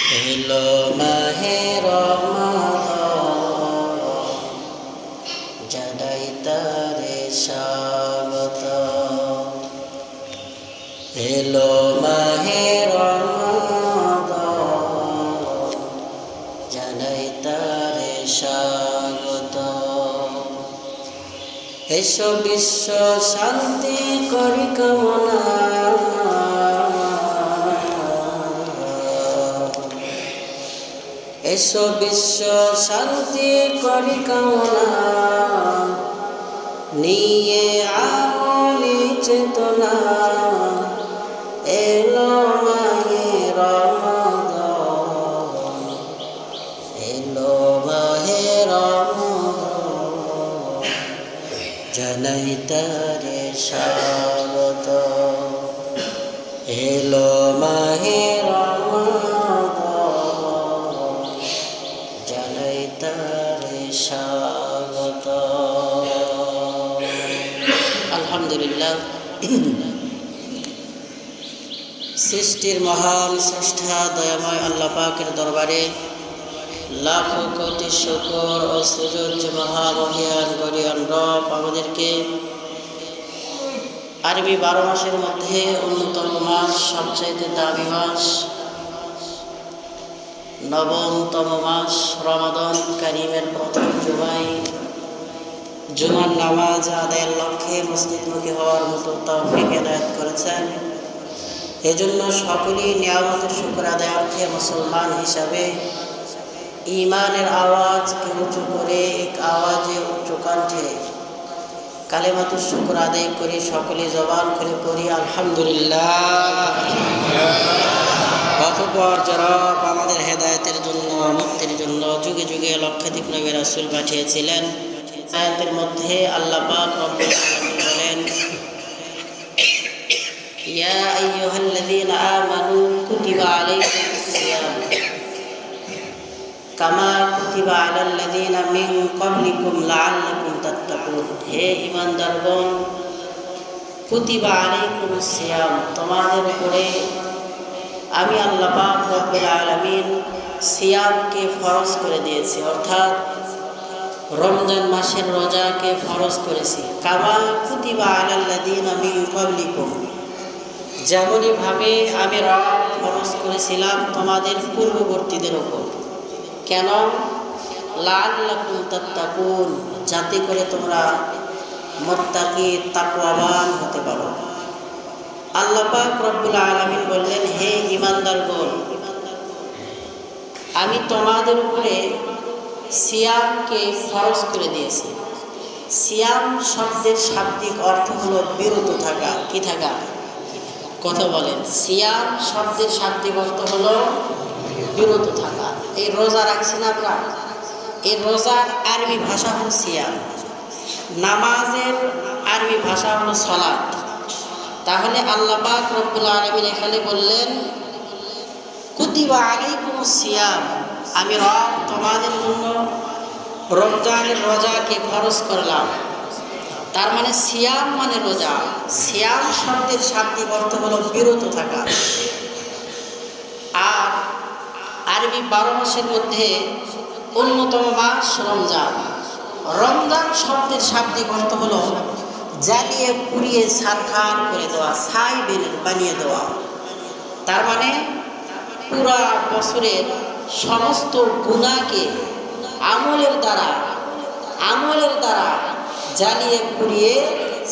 এলো মাহে রমাদান, জানাই তারে স্বাগত। এলো মাহে রমাদান, জানাই তারে স্বাগত। এসো বিশ্ব শান্তি করি কামনা, এসো বিশ্ব শান্তি করি কামনা, নিয়ে আমলি চেতনা। এলো মাহে রমাদান, এলো মাহে রমাদান, জানাই তারে স্বাগত। এলো মাহে রমাদান, জানাই তারে স্বাগত। আলহামদুলিল্লাহ, সৃষ্টির মহান স্রষ্টা দয়াময় আল্লাহ পাকের দরবারে লাখো কোটি শুকর ও সুজুদ যে মহামহিয়ান গরিয়ান রব আমাদেরকে আরবি 12 মাসের মধ্যে অন্যতম মাস, সবচাইতে দামি মাস, নবমতম মাস রমাদান কারিমের প্রথম জুমার নামাজ আদায়ের লক্ষ্যে মসজিদমুখী হওয়ার মতো তৌফিক এনায়েত করেছেন। এজন্য সকলেই নিয়ামতের শুকর আদায়ার্থে মুসলমান হিসাবে ঈমানের আওয়াজকে উঁচু করে এক আওয়াজে উচ্চ কণ্ঠে কালেমাতুর শুকর আদায় করি। সকলে জবান করে পড়ি আলহামদুলিল্লাহ। অতঃপর রব আমাদের হেদায়েতের জন্য, মুক্তির জন্য যুগে যুগে লক্ষাধিক নবী রাসূল পাঠিয়েছিলেন। আয়াতের মধ্যে আল্লাহ পাক রব্বুল আলামিন বলেন, ইয়া আইয়ুহাল্লাযীনা আমানু কুতিবা আলাইকুমুস সিয়াম কামা কুতিবা আলাল্লাযীনা মিন ক্বাবলিকুম লাআল্লাকুম তাত্তাকুন। হে ঈমানদারগণ, কুতিবা আলাইকুমুস সিয়াম, তোমাদের উপরে আমি আল্লাহ পাক রব্বুল আলামিন সিয়ামকে ফরজ করে দিয়েছি, অর্থাৎ রমজান মাসের রোজাকে ফরজ করেছি। কামা কুতিবা আলাল্লাযীনা মিন ক্বাবলিকুম, যেমনইভাবে আমি রব ফরজ করেছিলাম তোমাদের পূর্ববর্তীদের উপর। কেন? লাআল্লাকুম তাত্তাকুন, যাতে করে তোমরা মুত্তাকি তাকওয়াবান হতে পারো। আল্লাহ পাক রব্বুল আলামিন বললেন, হে ঈমানদারগণ, আমি তোমাদের উপরে সিয়ামকে ফরজ করে দিয়েছি। সিয়াম শব্দের শাব্দিক অর্থ হলো বিরত থাকা। কি থাকা? কথা বলেন। সিয়াম শব্দের শাব্দিক অর্থ হলো বিরত থাকা। এই রোজা রাখছি না আমরা, এই রোজার আরবি ভাষা হলো সিয়াম, নামাজের আরবি ভাষা হলো সালাত। তাহলে আল্লাহ পাক রব্বুল আলামিন এখানে বললেন, কুতিবা আলাইকুমুস সিয়াম, আমি রব তোমাদের জন্য রমজানের রোজাকে ফরজ করলাম। তার মানে সিয়াম মানে রোজা। সিয়াম শব্দের শাব্দিক অর্থ হলো বিরত থাকা। আর আরবি 12 মাসের মধ্যে অন্যতম মাস রমজান। রমজান শব্দের শাব্দিক অর্থ হলো জ্বালিয়ে পুড়িয়ে ছারখার করে দেওয়া, ছাই বানিয়ে দেওয়া। তার মানে পুরা বছরের সমস্ত গুনাহকে আমলের দ্বারা জ্বালিয়ে পুড়িয়ে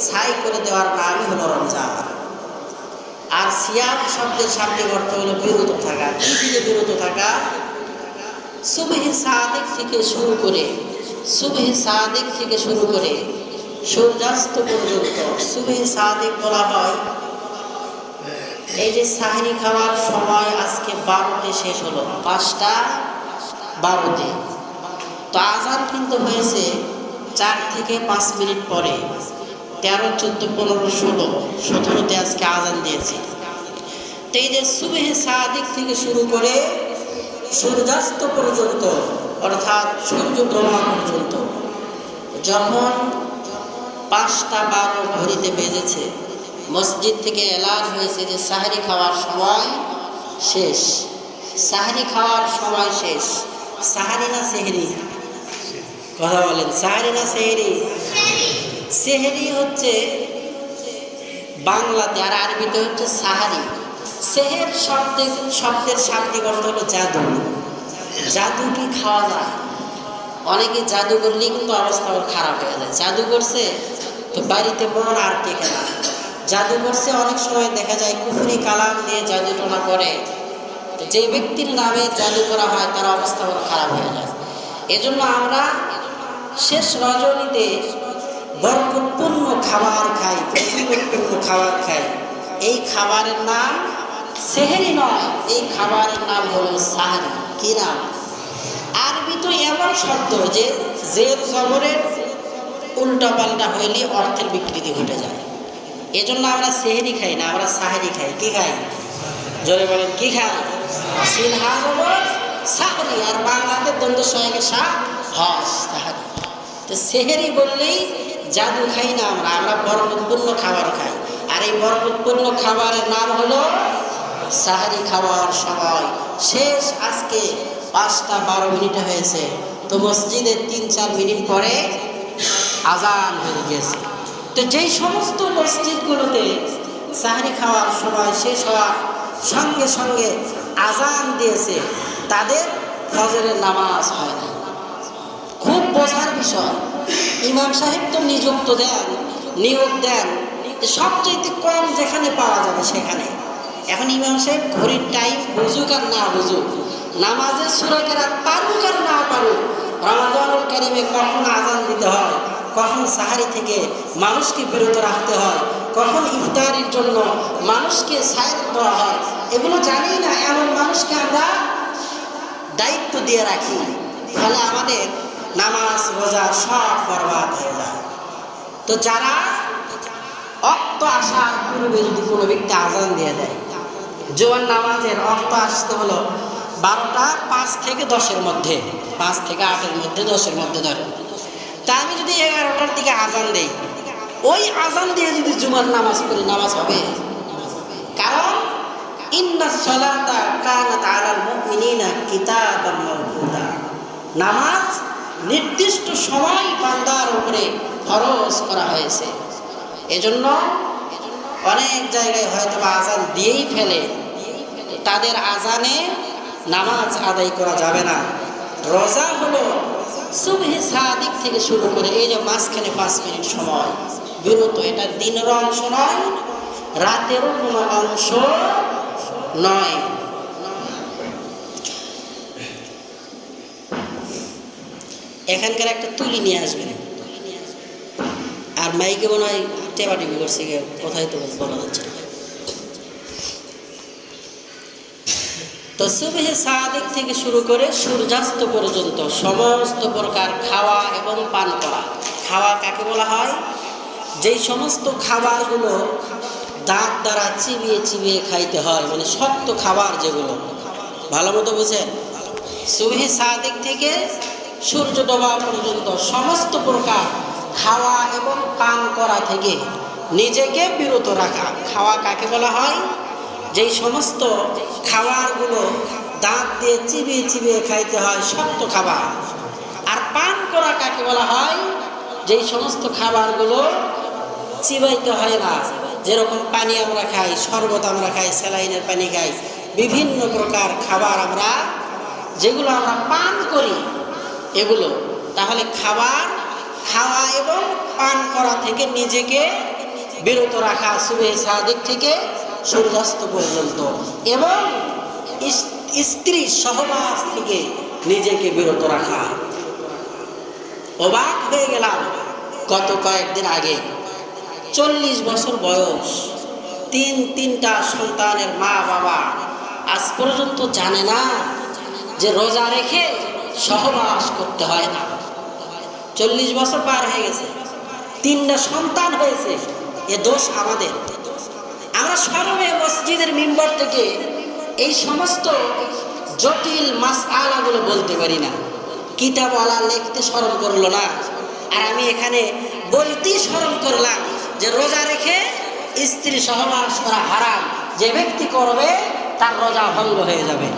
ছাই করে দেওয়ার নামই হলো রমজান। আর সিয়াম শব্দের শাব্দিক অর্থ হলো বিরত থাকা। কি থেকে বিরত থাকা? সুবহে সাদিক থেকে শুরু করে সূর্যাস্ত পর্যন্ত। সুবহে সাদিক বলা হয় এই যে সাহরি খাওয়ার সময় আজকে 12তে শেষ হলো, 5টা 12তে। তো আজান কিন্তু হয়েছে 4 থেকে 5 মিনিট পরে। 13, 14, 15, 16, 17তে আজকে আজান দিয়েছে। তো এই যে সুবহে সাদিক থেকে শুরু করে সূর্যাস্ত পর্যন্ত, অর্থাৎ সূর্য ডোবা পর্যন্ত, যখন 5টা 12 ঘড়িতে বেজেছে, মসজিদ থেকে এলান হয়েছে যে সাহরি খাওয়ার সময় শেষ। সাহারি খাওয়ার সময় শেষ। সাহারি না সেহরি? কথা বলেন, সাহারি না সেহরি? সেহরি হচ্ছে বাংলাতে, আর আরবিতে হচ্ছে সাহারি। সেহের শব্দের শাব্দিক অর্থ হলো জাদু। জাদু কি খাওয়া যায়? অনেকে জাদু করলেই কিন্তু অবস্থা ওর খারাপ হয়ে যায়। জাদু করছে তো বাড়িতে মন আর টেকে না। জাদু করছে, অনেক সময় দেখা যায় কুফরি কালাম দিয়ে জাদু টোনা করে। তো যে ব্যক্তির নামে জাদু করা হয় তার অবস্থা ওর খারাপ হয়ে যায়। এজন্য আমরা শেষ রজনীতে বরকতপূর্ণ খাবার খাই, প্রতিপূর্ণ খাবার খাই। এই খাবারের নাম সেহরি নয়, এই খাবারের নাম হলো সাহারি। কি নাম? আরবি তো এমন শব্দ যে জের জবরের উল্টা পাল্টা হইলে অর্থের বিকৃতি ঘটে যায়। এজন্য আমরা সেহরি খাই না, আমরা সাহারি খাই। কি খাই? জোরে বলেন, কি খাই? সিন হা জবর সাহারি, আর বাংলাতে দ্বন্দ্ব সহায়কের সা হস, সাহারি। তো সেহরি বললেই জাদু খাই না, আমরা বরকতপূর্ণ খাবার খাই। আর এই বরকতপূর্ণ খাবারের নাম হলো সাহারি। খাওয়ার সময় শেষ। আজকে 5:12 হয়েছে, তো মসজিদে 3-4 মিনিট পরে আজান হয়ে গেছে। তো যেই সমস্ত মসজিদগুলোতে সাহারি খাওয়ার সময় শেষ হওয়ার সঙ্গে সঙ্গে আজান দিয়েছে, তাদের ফজরের নামাজ হয় না। খুব বোঝার বিষয়। ইমাম সাহেব তো নিয়োগ দেন সবচেয়ে কম যেখানে পাওয়া যাবে সেখানে। এখন ইমাম সাহেব ঘড়ির টাইম বুঝুক আর না বুঝুক, নামাজের সূরা কেরাত পারুক আর না পারুক, রমাদানুল কারিমে কখন আজান দিতে হয়, কখন সাহারি থেকে মানুষকে বিরত রাখতে হয়, কখন ইফতারির জন্য মানুষকে সায়েদ দেওয়া হয়, এগুলো জানি না। এমন মানুষকে আমরা দায়িত্ব দিয়ে রাখি, ফলে আমাদের নামাজ রোজা সব বরবাদ হয়ে যায়। তো যারা অক্ত আসার পূর্বে যদি কোনো ব্যক্তি আজান দিয়ে দেয়, জোয়ার নামাজের অক্ত আসতে হলো 12টা 5 থেকে 10-এর মধ্যে, 5 থেকে 8-এর মধ্যে, 10-এর মধ্যে ধরে। তা আমি যদি 11টার দিকে আজান দেই, ওই আজান দিয়ে যদি জুমার নামাজ পড়ি, নামাজ হবে? কারণ ইন্নাস সালাতা কানাত আলাল মুমিনিনা কিতাবাম মাওকুতা, নামাজ নির্দিষ্ট সময় বান্দার উপরে ফরজ করা হয়েছে। এজন্য অনেক জায়গায় হয়তো আজান দিয়েই ফেলে, তাদের আজানে নামাজ আদায় করা যাবে না। রোজা হলো সুবহে সাদিক থেকে শুরু করে এই যে মাঝখানে 5 মিনিট সময় বিরত, এটা দিনের অংশ নয়, রাতেরও কোনো অংশ নয়। এখানকার একটা তুলি নিয়ে আসবেন, আর মাইকে মনে হয় টেপাটিপি করছে, কোথায় তো বলা যাচ্ছে না। তো সুবহে সাদিক থেকে শুরু করে সূর্যাস্ত পর্যন্ত সমস্ত প্রকার খাওয়া এবং পান করা। খাওয়া কাকে বলা হয়? যেই সমস্ত খাবারগুলো দাঁত দ্বারা চিবিয়ে চিবিয়ে খাইতে হয়, মানে শক্ত খাবার যেগুলো, ভালো মতো বুঝেন। সুবহে সাদিক থেকে সূর্য ডোবা পর্যন্ত সমস্ত প্রকার খাওয়া এবং পান করা থেকে নিজেকে বিরত রাখা। খাওয়া কাকে বলা হয়? যেই সমস্ত খাবারগুলো দাঁত দিয়ে চিবিয়ে চিবিয়ে খাইতে হয়, শক্ত খাবার। আর পান করা কাকে বলা হয়? যেই সমস্ত খাবারগুলো চিবাইতে হয় না, যেরকম পানি আমরা খাই, শরবত আমরা খাই, স্যালাইনের পানি খাই, বিভিন্ন প্রকার খাবার আমরা যেগুলো আমরা পান করি এগুলো। তাহলে খাওয়া এবং পান করা থেকে নিজেকে বিরত রাখা সুবহে সাদিক থেকে সূর্যাস্ত পর্যন্ত, এবং স্ত্রী সহবাস থেকে নিজেকে বিরত রাখা। অবাক হয়ে গেলাম, গত কয়েকদিন আগে 40 বছর বয়স, তিনটা সন্তানের মা বাবা আজ পর্যন্ত জানে না যে রোজা রেখে সহবাস করতে হয় না। 40 বছর পার হয়ে গেছে, 3টা সন্তান হয়েছে। এ দোষ আমাদের। আমরা সর্বে মসজিদের মিম্বর থেকে এই সমস্ত জটিল মাসআলাগুলো বলতে পারি না। কিতাবওয়ালা লিখতে শরম করলো না, আর আমি এখানে বলতেই শরম করলাম যে রোজা রেখে স্ত্রী সহবাস করা হারাম, যে ব্যক্তি করবে তার রোজা ভঙ্গ হয়ে যাবে।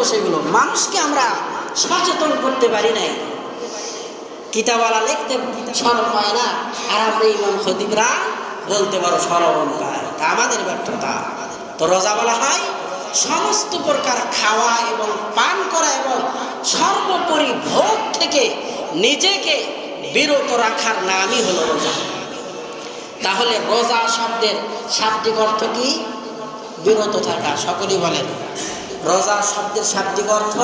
দোষ এগুলো, মানুষকে আমরা সচেতন করতে পারি নাই। কিতাবওয়ালা লিখতে শরম পায় না, আর আমরা ইমাম খতিবরা বলতে পারো শরম পায়, তা আমাদের ব্যর্থতা। তো রোজা বলা হয় সমস্ত প্রকার খাওয়া এবং পান করা এবং সর্বোপরি ভোগ থেকে নিজেকে বিরত রাখার নামই হলো রোজা। তাহলে রোজা শব্দের শাব্দিক অর্থ কি? বিরত থাকা। সকলেই বলেন রোজা শব্দের শাব্দিক অর্থ,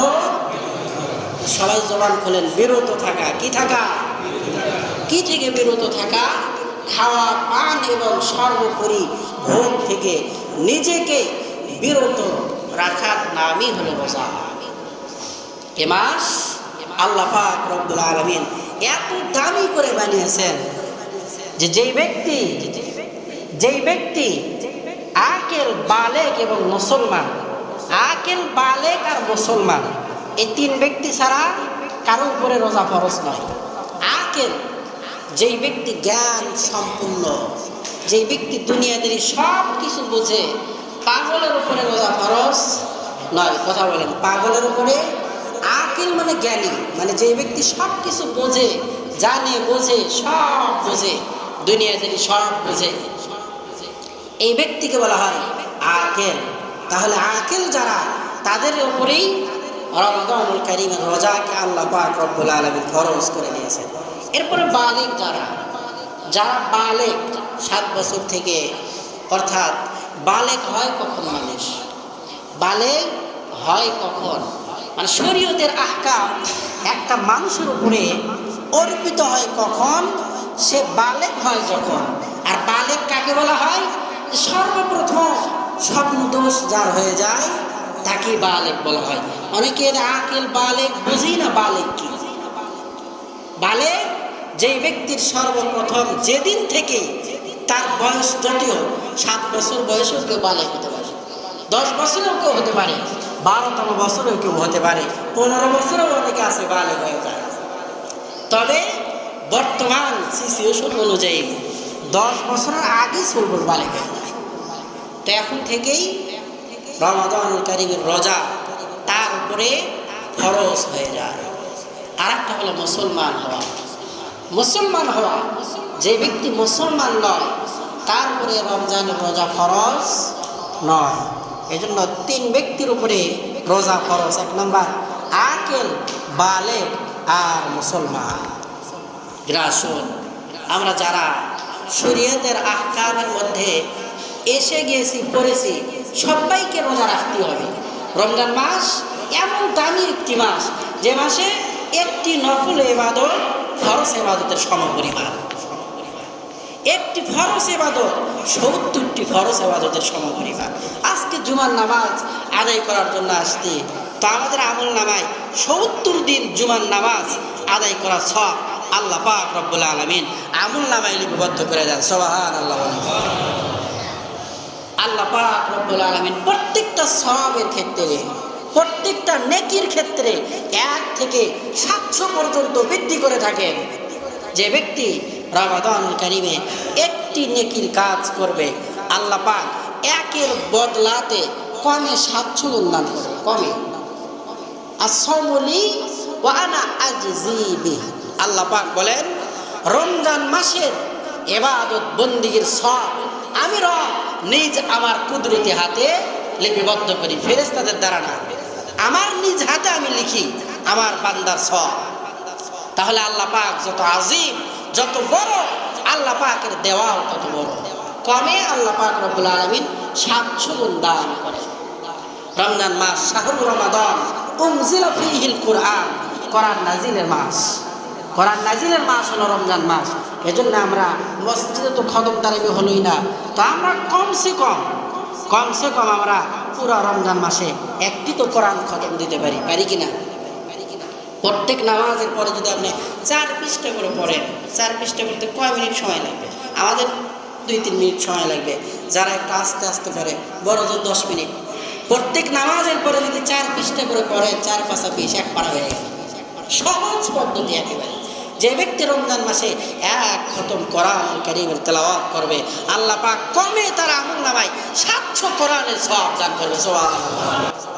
সবাই জবান খোলেন, বিরত থাকা। কি থাকা? কি থেকে বিরত থাকা? খাওয়া পান এবং সর্বোপরি ভোগ থেকে নিজেকে বিরত রাখার নামই হলো রোজা। এ মাস আল্লাহ পাক রব্বুল আলামিন এত দামি করে বানিয়েছেন যে যেই ব্যক্তি আকেল, বালেক এবং মুসলমান, আকেল, বালেক আর মুসলমান, এই তিন ব্যক্তি ছাড়া কারো উপরে রোজা ফরজ নয়। আকেল, যেই ব্যক্তি জ্ঞান সম্পূর্ণ, যেই ব্যক্তি দুনিয়াদারি সব কিছু বোঝে, পাগলের উপরে রোজা ফরজ নয়। কথা বলেন, পাগলের উপরে। আকেল মানে জ্ঞানী, মানে যেই ব্যক্তি সব কিছু বোঝে, জানে, বোঝে, সব বোঝে, দুনিয়াদারি সব বোঝে, এই ব্যক্তিকে বলা হয় আকেল। তাহলে আকেল যারা, তাদের উপরেই রমাদানুল কারীমের রোজাকে আল্লাহ পাক রব্বুল আলামিন ফরজ করে দিয়েছেন। এরপরে বালেক যারা বালেক 7 বছর থেকে, অর্থাৎ বালেক হয় কখন মানুষ? বালেক হয় কখন? মানে শরীয়তের আহকাম একটা মানুষের উপরে অর্পিত হয় কখন? সে বালেক হয় যখন। আর বালেক কাকে বলা হয়? সর্বপ্রথম স্বপ্ন দোষ যার হয়ে যায় তাকে বালেক বলা হয়। অনেকের আকেল বালেক বুঝি না বালেক কি। বালেক যেই ব্যক্তির সর্বপ্রথম যেদিন থেকে তার বয়স যদিও 7 বছর বয়সেও কেউ বালেক হতে পারে, 10 বছরেও কেউ হতে পারে, 12তম বছরেও কেউ হতে পারে, 15 বছরেও অনেকে আছে বালেক হয়ে যায়। তবে বর্তমান সিচুয়েশন অনুযায়ী 10 বছরের আগে চলবে বালেক হয়ে যায়। তো এখন থেকেই রমাদানুল কারীমের রোজা তার উপরে ফরজ হয়ে যায়। আর একটা হলো মুসলমান হওয়া। মুসলমান হওয়া, যে ব্যক্তি মুসলমান নয় তার উপরে রমজানের রোজা ফরজ নয়। এই জন্য 3 ব্যক্তির উপরে রোজা ফরজ। 1 নম্বর আকেল, বালেক আর মুসলমান। গ্রাসুন, আমরা যারা শরীয়তের আহকামের মধ্যে এসে গিয়েছি, পড়েছি, সবাইকে রোজা রাখতে হবে। রমজান মাস এমন দামি একটি মাস, যে মাসে একটি নফল ইবাদত ফরজ ইবাদতের সমপরিমাণ। একটি ফরজ ইবাদত 70টি ফরজ ইবাদতের সমপরিমাণ। আজকে জুমার নামাজ আদায় করার জন্য আসছি, তো আমাদের আমল নামায় 70 দিন জুমার নামাজ আদায় করার সওয়াব আল্লাহ পাক রব্বুল আলামিন আমল নামায় লিপিবদ্ধ করে দেন। সুবহানাল্লাহ। আল্লাহ পাক রব্বুল আলামিন প্রত্যেকটা সওয়াবের ক্ষেত্রে, প্রত্যেকটা নেকির ক্ষেত্রে 1 থেকে 700 পর্যন্ত বৃদ্ধি করে থাকেন। যে ব্যক্তি রমাদানুল কারীমে একটি নেকির কাজ করবে, আল্লাহ পাক 1-এর বদলাতে কমে 700 গুণ দান করবে। কমে আসসামুলি ওয়া আনা আজজি বিহি। আল্লাহ পাক বলেন, রমজান মাসের ইবাদত বন্দেগীর সওয়াব আমি রব নিজ আমার কুদরতি হাতে লিপিবদ্ধ করি, ফেরেশতাদের দ্বারা না, আমার নিজ হাতে আমি লিখি আমার বান্দার সওয়াব। তাহলে আল্লাহ পাক যত আজিম, যত বড়, আল্লাহ পাকের দেওয়াও তত বড়। কমে আল্লাহ পাক রব্বুল আলামিন 700 গুণ দান করে। রমজান মাস শাহরুর রমাদান উনজিলা ফীহিল কুরআন, কোরআন নাজিলের মাস। কোরআন নাজিলের মাস হলো রমজান মাস। এজন্য আমরা মসজিদে তো খতম তারাবি হলোই না, তো আমরা কমসে কম আমরা পুরো রমজান মাসে একটি তো কোরআন খতম দিতে পারি কিনা? প্রত্যেক নামাজের পরে যদি আপনি 4 পৃষ্ঠা করে পড়েন, 4 পৃষ্ঠা করতে কয় মিনিট সময় লাগবে? আমাদের 2-3 মিনিট সময় লাগবে। যারা একটু আস্তে আস্তে পড়ে, বড় জোর 10 মিনিট। প্রত্যেক নামাজের পরে যদি 4 পৃষ্ঠা করে পড়ে, 4 5 20, 1 পারা হয়ে গেছে। সহজ পদ্ধতি একেবারে। যে ব্যক্তি রমজান মাসে 1 খতম কোরআনুল কারীমের তেলাওয়াত করবে, আল্লাহ পাক কমে তার আমল নামায় 700 কোরআনের সওয়াব দান করবে। সুবহানাল্লাহ।